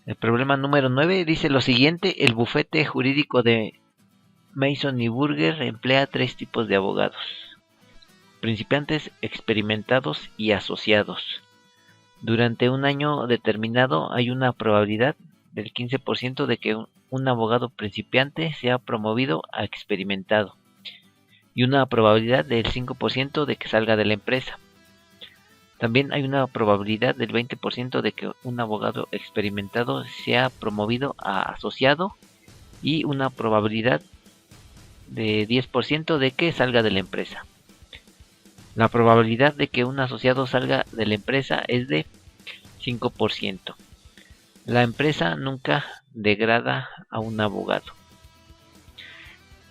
El problema número 9 dice lo siguiente: el bufete jurídico de Mason y Burger emplea tres tipos de abogados: principiantes, experimentados y asociados. Durante un año determinado hay una probabilidad del 15% de que un abogado principiante sea promovido a experimentado y una probabilidad del 5% de que salga de la empresa. También hay una probabilidad del 20% de que un abogado experimentado sea promovido a asociado y una probabilidad de 10% de que salga de la empresa. La probabilidad de que un asociado salga de la empresa es de 5%. La empresa nunca degrada a un abogado.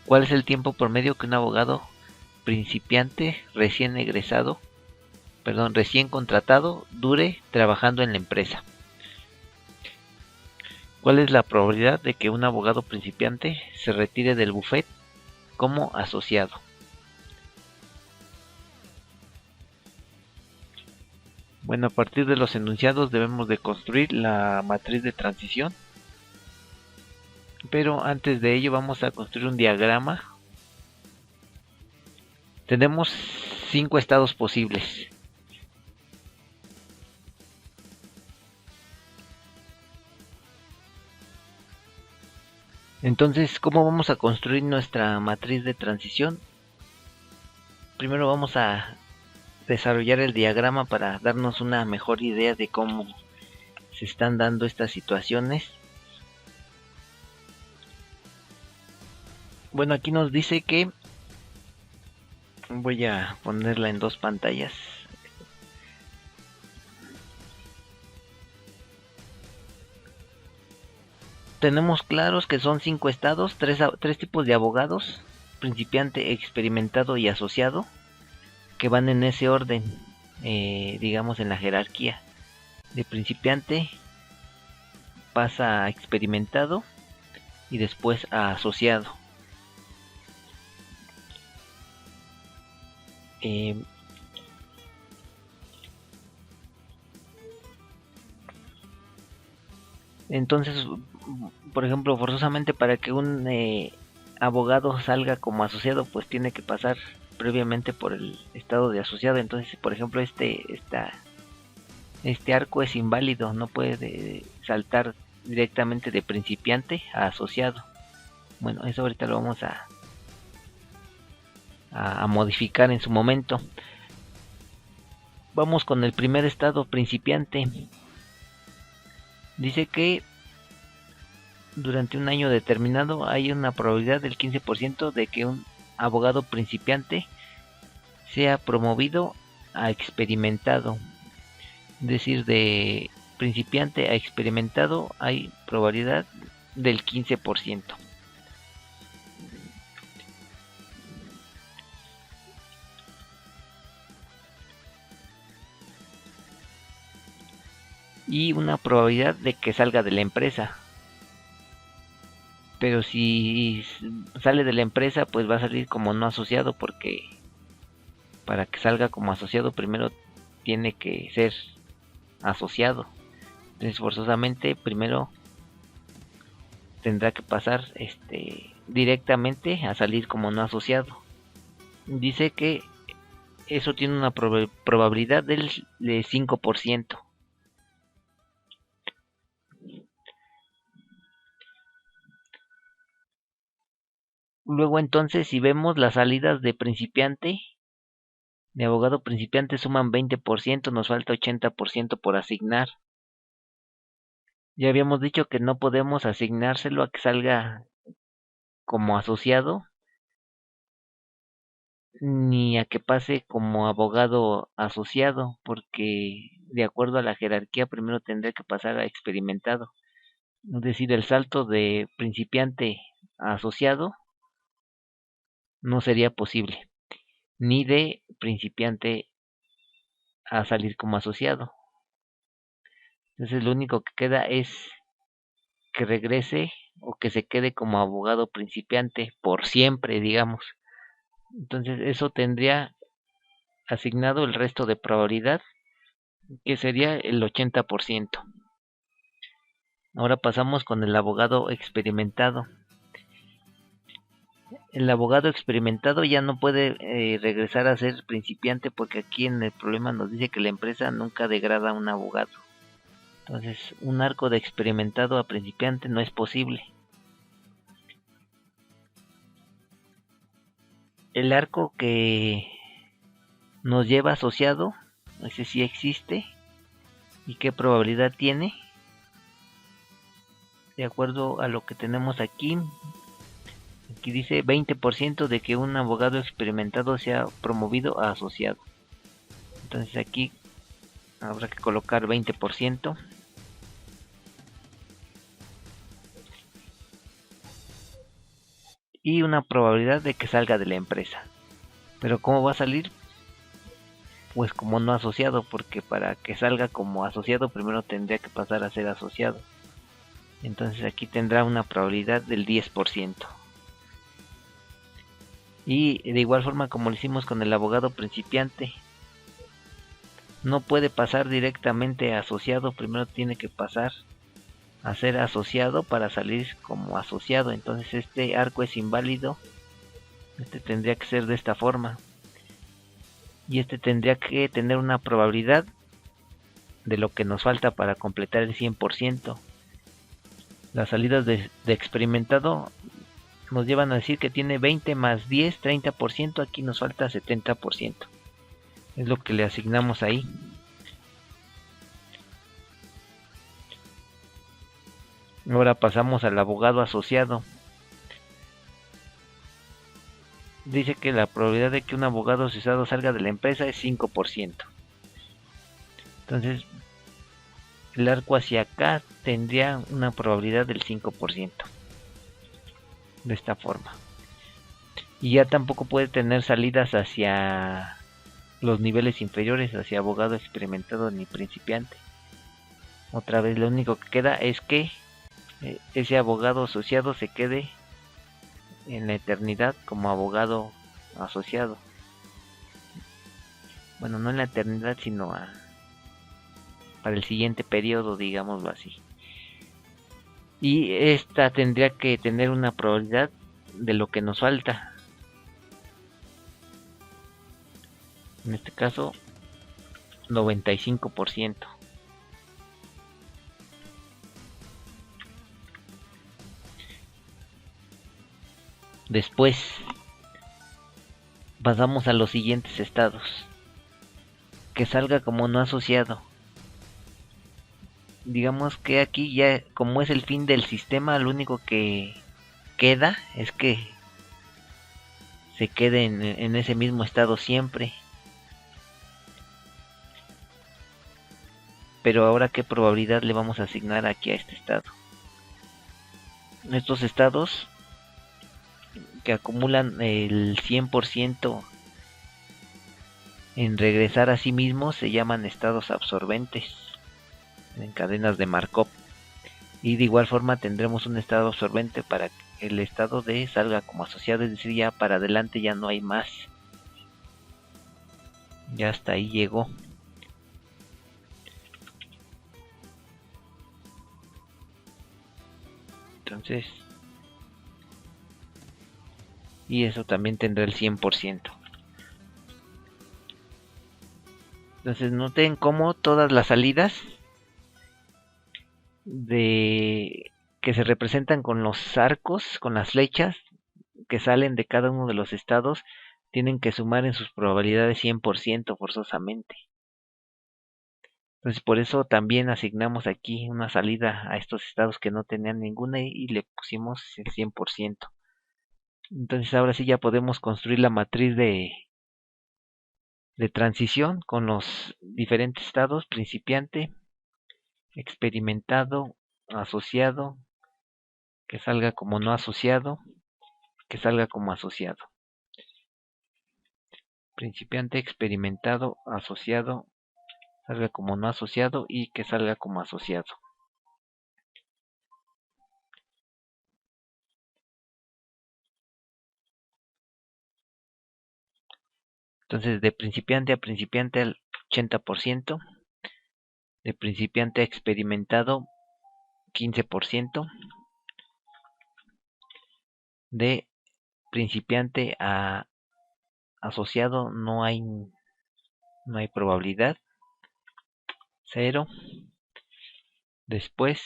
¿Cuál es el tiempo promedio que un abogado principiante recién contratado dure trabajando en la empresa? ¿Cuál es la probabilidad de que un abogado principiante se retire del bufete como asociado? Bueno, a partir de los enunciados debemos de construir la matriz de transición, pero antes de ello vamos a construir un diagrama. Tenemos 5 estados posibles. Entonces, ¿cómo vamos a construir nuestra matriz de transición? Primero vamos a desarrollar el diagrama para darnos una mejor idea de cómo se están dando estas situaciones. Bueno, aquí nos dice que voy a ponerla en dos pantallas. Tenemos claros que son 5 estados, tres tipos de abogados: principiante, experimentado y asociado, que van en ese orden, digamos en la jerarquía. De principiante pasa a experimentado y después a asociado. Entonces, por ejemplo, forzosamente para que un abogado salga como asociado, pues tiene que pasar previamente por el estado de asociado. Entonces, por ejemplo, este arco es inválido, no puede saltar directamente de principiante a asociado. Bueno, eso ahorita lo vamos a modificar en su momento. Vamos con el primer estado, principiante. Dice que durante un año determinado hay una probabilidad del 15% de que un abogado principiante sea promovido a experimentado. Es decir, de principiante a experimentado hay probabilidad del 15%. Y una probabilidad de que salga de la empresa. Pero si sale de la empresa, pues va a salir como no asociado, porque para que salga como asociado primero tiene que ser asociado. Entonces forzosamente primero tendrá que pasar directamente a salir como no asociado. Dice que eso tiene una probabilidad del 5%. Luego entonces, si vemos las salidas de principiante, de abogado principiante, suman 20%, nos falta 80% por asignar. Ya habíamos dicho que no podemos asignárselo a que salga como asociado, ni a que pase como abogado asociado, porque de acuerdo a la jerarquía primero tendrá que pasar a experimentado. Es decir, el salto de principiante a asociado no sería posible, ni de principiante a salir como asociado. Entonces lo único que queda es que regrese o que se quede como abogado principiante por siempre, digamos. Entonces eso tendría asignado el resto de probabilidad, que sería el 80%. Ahora pasamos con el abogado experimentado. El abogado experimentado ya no puede regresar a ser principiante, porque aquí en el problema nos dice que la empresa nunca degrada a un abogado. Entonces, un arco de experimentado a principiante no es posible. El arco que nos lleva asociado, ese sí existe. ¿Y qué probabilidad tiene? De acuerdo a lo que tenemos aquí, aquí dice 20% de que un abogado experimentado sea promovido a asociado. Entonces aquí habrá que colocar 20%. Y una probabilidad de que salga de la empresa. Pero ¿cómo va a salir? Pues como no asociado, porque para que salga como asociado primero tendría que pasar a ser asociado. Entonces aquí tendrá una probabilidad del 10%. Y de igual forma como lo hicimos con el abogado principiante, no puede pasar directamente a asociado, primero tiene que pasar a ser asociado para salir como asociado. Entonces este arco es inválido, este tendría que ser de esta forma. Y este tendría que tener una probabilidad de lo que nos falta para completar el 100%. Las salidas de experimentado nos llevan a decir que tiene 20 más 10, 30%, aquí nos falta 70%. Es lo que le asignamos ahí. Ahora pasamos al abogado asociado. Dice que la probabilidad de que un abogado asociado salga de la empresa es 5%. Entonces, el arco hacia acá tendría una probabilidad del 5%. De esta forma. Y ya tampoco puede tener salidas hacia los niveles inferiores, hacia abogado experimentado ni principiante. Otra vez lo único que queda es que ese abogado asociado se quede en la eternidad como abogado asociado. Bueno, no en la eternidad, sino para el siguiente periodo, digámoslo así. Y esta tendría que tener una probabilidad de lo que nos falta. En este caso, 95%. Después pasamos a los siguientes estados. Que salga como no asociado. Digamos que aquí ya, como es el fin del sistema, lo único que queda es que se quede en ese mismo estado siempre. Pero ahora, ¿qué probabilidad le vamos a asignar aquí a este estado? Estos estados que acumulan el 100% en regresar a sí mismos se llaman estados absorbentes en cadenas de Markov. Y de igual forma tendremos un estado absorbente para que el estado D salga como asociado, es decir, ya para adelante ya no hay más. Ya hasta ahí llegó. Entonces, y eso también tendrá el 100%. Entonces noten cómo todas las salidas de que se representan con los arcos, con las flechas que salen de cada uno de los estados, tienen que sumar en sus probabilidades 100% forzosamente. Entonces por eso también asignamos aquí una salida a estos estados que no tenían ninguna y le pusimos el 100%. Entonces ahora sí ya podemos construir la matriz de transición con los diferentes estados: principiante, experimentado, asociado, que salga como no asociado, que salga como asociado. Principiante, experimentado, asociado, salga como no asociado y que salga como asociado. Entonces de principiante a principiante al 80%, de principiante a experimentado 15%. De principiante a asociado no hay probabilidad, 0. Después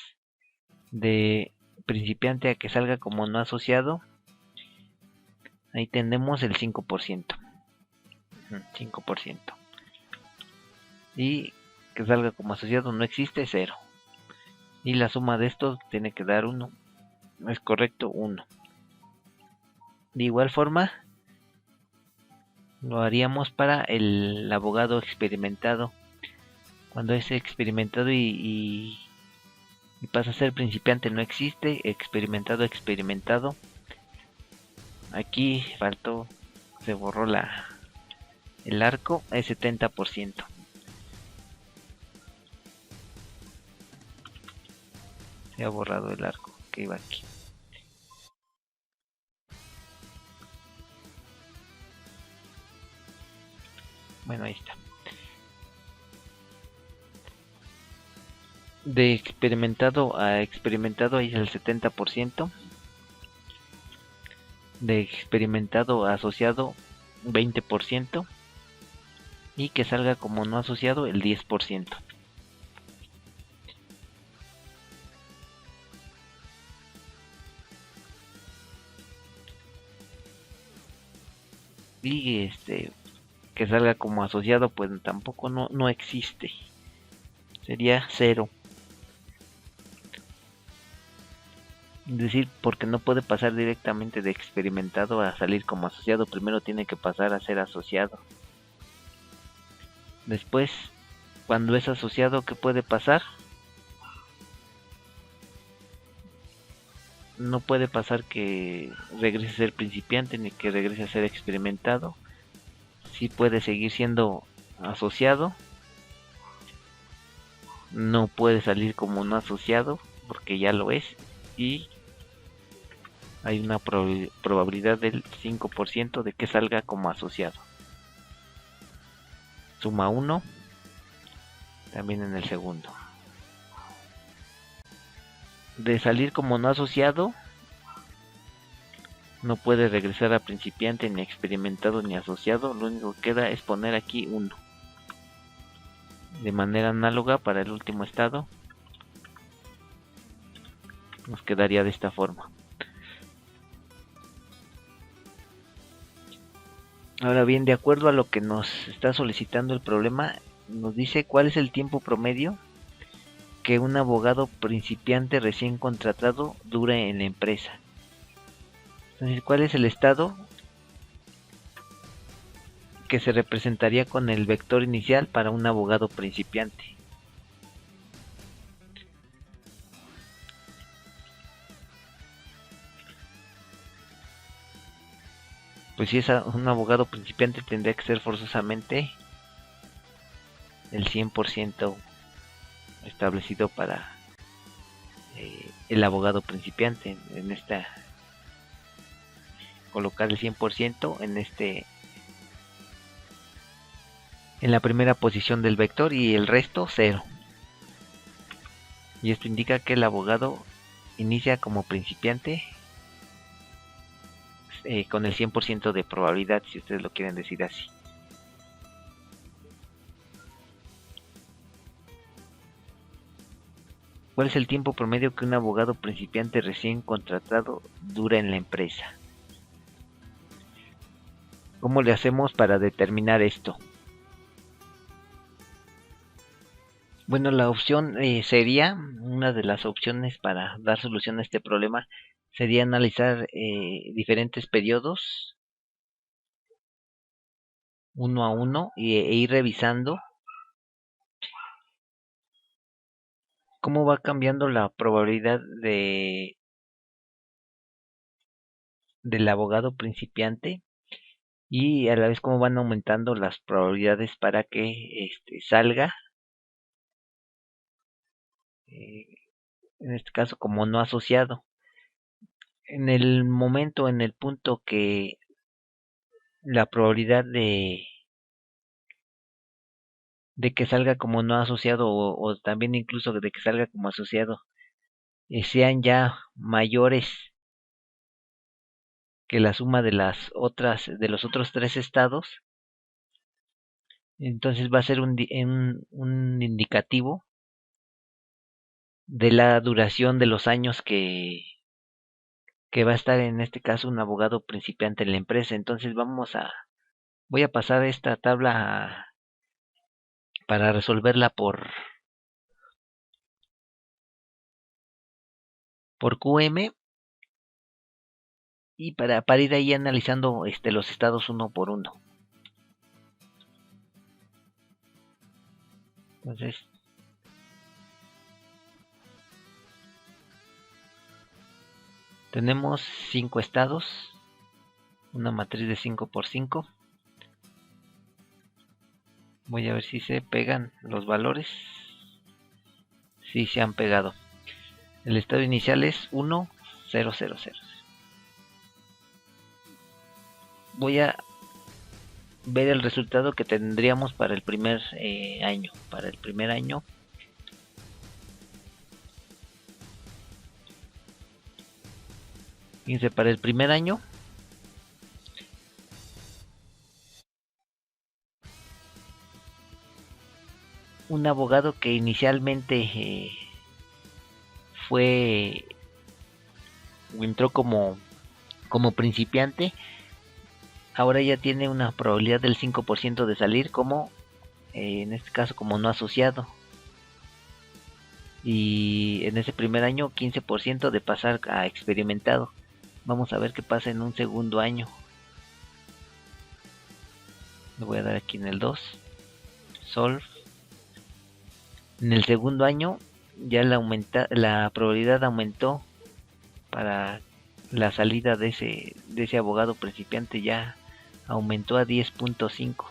de principiante a que salga como no asociado, ahí tenemos el 5%. 5%. Y que salga como asociado no existe, 0. Y la suma de estos tiene que dar 1. Es correcto, 1. De igual forma, lo haríamos para el abogado experimentado. Cuando es experimentado y pasa a ser principiante, no existe. Experimentado. Aquí faltó, se borró el arco, es 70%. Se ha borrado el arco que iba aquí. Bueno, ahí está. De experimentado a experimentado ahí es el 70%. De experimentado a asociado 20%. Y que salga como no asociado el 10%. Y que salga como asociado pues tampoco no existe. Sería 0. Es decir, porque no puede pasar directamente de experimentado a salir como asociado. Primero tiene que pasar a ser asociado. Después, cuando es asociado, ¿qué puede pasar? No puede pasar que regrese a ser principiante ni que regrese a ser experimentado. Sí puede seguir siendo asociado. No puede salir como no asociado porque ya lo es. Y hay una probabilidad del 5% de que salga como asociado. Suma 1 también en el segundo. De salir como no asociado, no puede regresar a principiante, ni experimentado, ni asociado. Lo único que queda es poner aquí 1. De manera análoga para el último estado, nos quedaría de esta forma. Ahora bien, de acuerdo a lo que nos está solicitando el problema, nos dice cuál es el tiempo promedio que un abogado principiante recién contratado dure en la empresa. Entonces, ¿cuál es el estado que se representaría con el vector inicial para un abogado principiante? Pues si es un abogado principiante tendría que ser forzosamente el 100% establecido para el abogado principiante. En esta, colocar el 100% en la primera posición del vector y el resto 0. Y esto indica que el abogado inicia como principiante con el 100% de probabilidad, si ustedes lo quieren decir así. ¿Cuál es el tiempo promedio que un abogado principiante recién contratado dura en la empresa? ¿Cómo le hacemos para determinar esto? Bueno, la opción sería, una de las opciones para dar solución a este problema sería analizar diferentes periodos uno a uno e ir revisando cómo va cambiando la probabilidad del abogado principiante y a la vez cómo van aumentando las probabilidades para que salga, eh, en este caso como no asociado. En el punto que la probabilidad de que salga como no asociado o también incluso de que salga como asociado sean ya mayores que la suma de los otros tres estados, entonces va a ser un indicativo de la duración de los años que va a estar en este caso un abogado principiante en la empresa. Entonces voy a pasar esta tabla para resolverla por QM y para ir ahí analizando los estados uno por uno. Entonces, tenemos 5 estados, una matriz de 5 por 5. Voy a ver si se pegan los valores. Sí, se han pegado. El estado inicial es 1, 0, 0, 0. Voy a ver el resultado que tendríamos para el primer año. Para el primer año, fíjense, para el primer año un abogado que inicialmente entró como principiante, ahora ya tiene una probabilidad del 5% de salir como, en este caso, como no asociado. Y en ese primer año 15% de pasar a experimentado. Vamos a ver qué pasa en un segundo año. Le voy a dar aquí en el 2. Solve. En el segundo año ya la probabilidad aumentó para la salida de ese abogado principiante, ya aumentó a 10.5.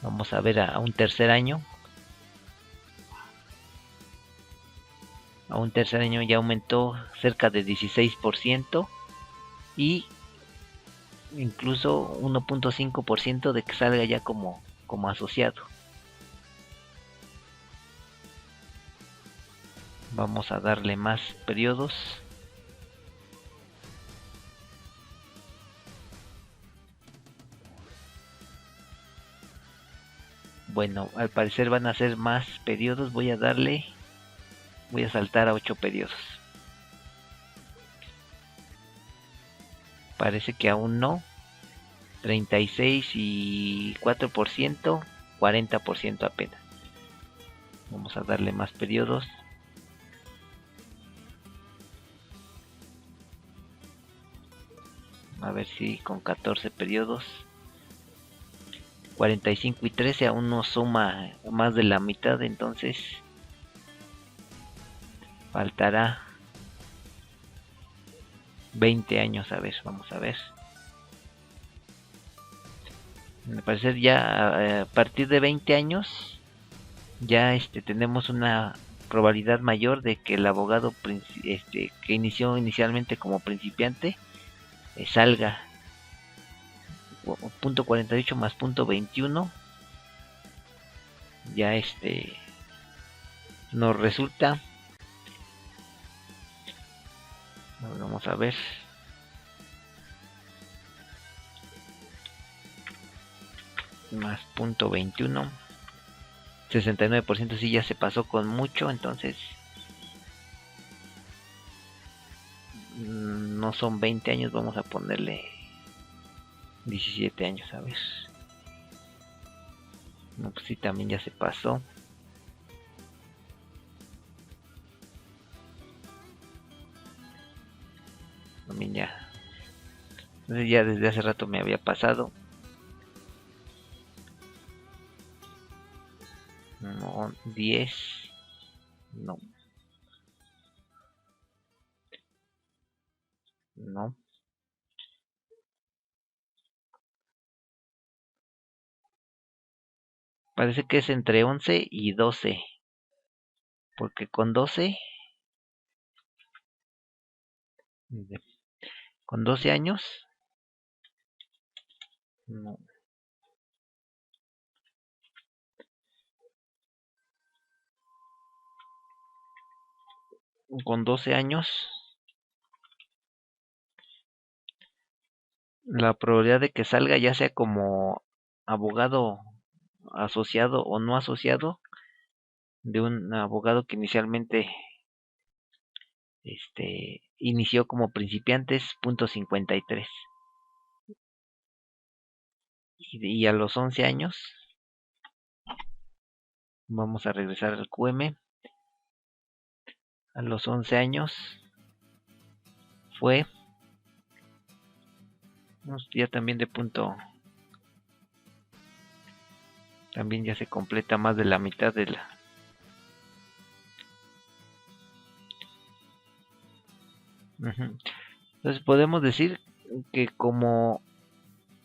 Vamos a ver a un tercer año. A un tercer año ya aumentó cerca de 16% y incluso 1.5% de que salga ya como asociado. Vamos a darle más periodos. Bueno, al parecer van a ser más periodos. Voy a saltar a 8 periodos. Parece que aún no. 36 y 4%, 40% apenas. Vamos a darle más periodos. A ver si con 14 periodos. 45 y 13 aún no suma más de la mitad, entonces faltará 20 años. A ver, vamos a ver. Me parece ya a partir de 20 años ya tenemos una probabilidad mayor de que el abogado que inició inicialmente como principiante salga. Punto 48 más punto 21 ya nos resulta, vamos a ver, más punto 21, 69%, sí ya se pasó con mucho, entonces no son 20 años, vamos a ponerle 17 años, a ver. No, pues sí, también ya se pasó. También ya. Entonces ya desde hace rato me había pasado. No, 10. No. No. Parece que es entre 11 y 12. Porque con 12. Con 12 años. No. con 12 años, la probabilidad de que salga ya sea como abogado asociado o no asociado de un abogado que inicialmente inició como principiante es 0.53 y a los 11 años vamos a regresar al QM. A los 11 años fue ya también de punto, también ya se completa más de la mitad de la. Entonces podemos decir que como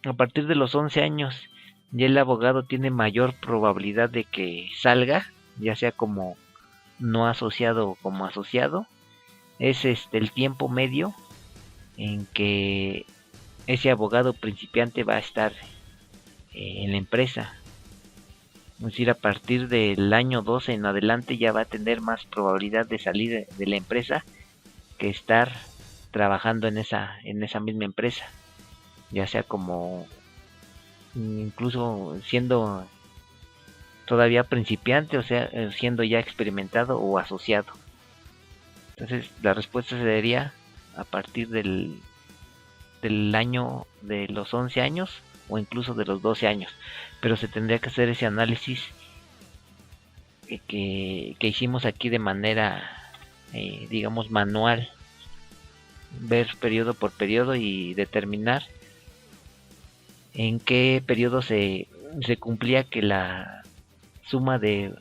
a partir de los 11 años ya el abogado tiene mayor probabilidad de que salga, ya sea como no asociado o como asociado, es el tiempo medio en que ese abogado principiante va a estar en la empresa. Es decir, a partir del año 12 en adelante ya va a tener más probabilidad de salir de la empresa que estar trabajando en esa misma empresa, ya sea como incluso siendo todavía principiante, o sea, siendo ya experimentado o asociado. Entonces la respuesta sería a partir del año de los 11 años o incluso de los 12 años, pero se tendría que hacer ese análisis que hicimos aquí de manera, digamos, manual, ver periodo por periodo y determinar en qué periodo se cumplía que la suma de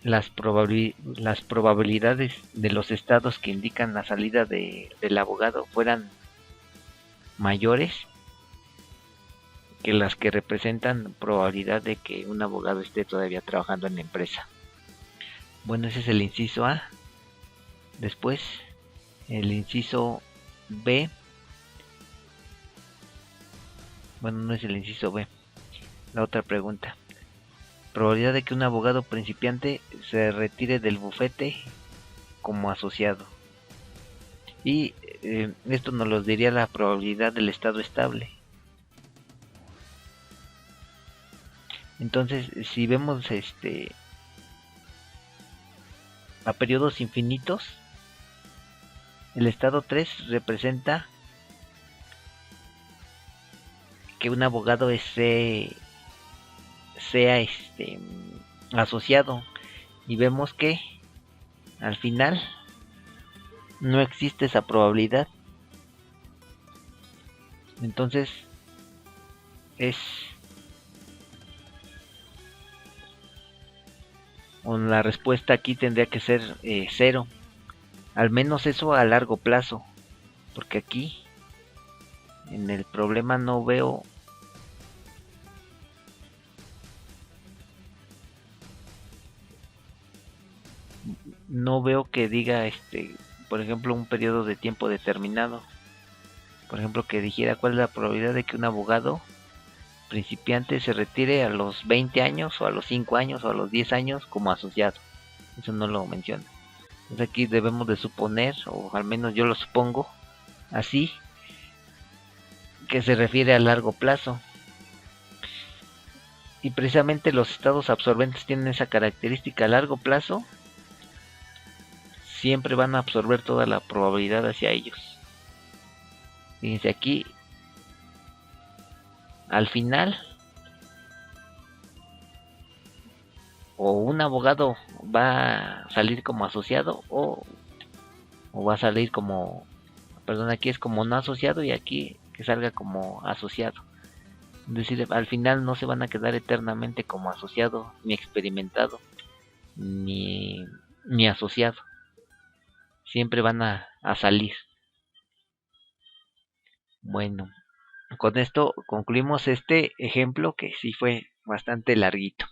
las probabilidades de los estados que indican la salida del abogado fueran mayores que las que representan probabilidad de que un abogado esté todavía trabajando en la empresa. Bueno, ese es el inciso A. Después, el inciso B. Bueno, no es el inciso B. La otra pregunta. Probabilidad de que un abogado principiante se retire del bufete como asociado. Y esto nos lo diría la probabilidad del estado estable. Entonces, si vemos a periodos infinitos, el estado 3 representa que un abogado sea asociado, y vemos que al final no existe esa probabilidad. Entonces es la respuesta aquí tendría que ser 0, al menos eso a largo plazo, porque aquí en el problema no veo que diga por ejemplo un periodo de tiempo determinado, por ejemplo que dijera cuál es la probabilidad de que un abogado principiante se retire a los 20 años o a los 5 años o a los 10 años como asociado. Eso no lo menciona. Entonces aquí debemos de suponer, o al menos yo lo supongo así, que se refiere a largo plazo. Y precisamente los estados absorbentes tienen esa característica: a largo plazo siempre van a absorber toda la probabilidad hacia ellos. Fíjense aquí, al final, o un abogado va a salir como asociado o va a salir como, perdón, aquí es como no asociado y aquí que salga como asociado. Es decir, al final no se van a quedar eternamente como asociado, ni experimentado, ni asociado. Siempre van a salir. Bueno, con esto concluimos este ejemplo que sí fue bastante larguito.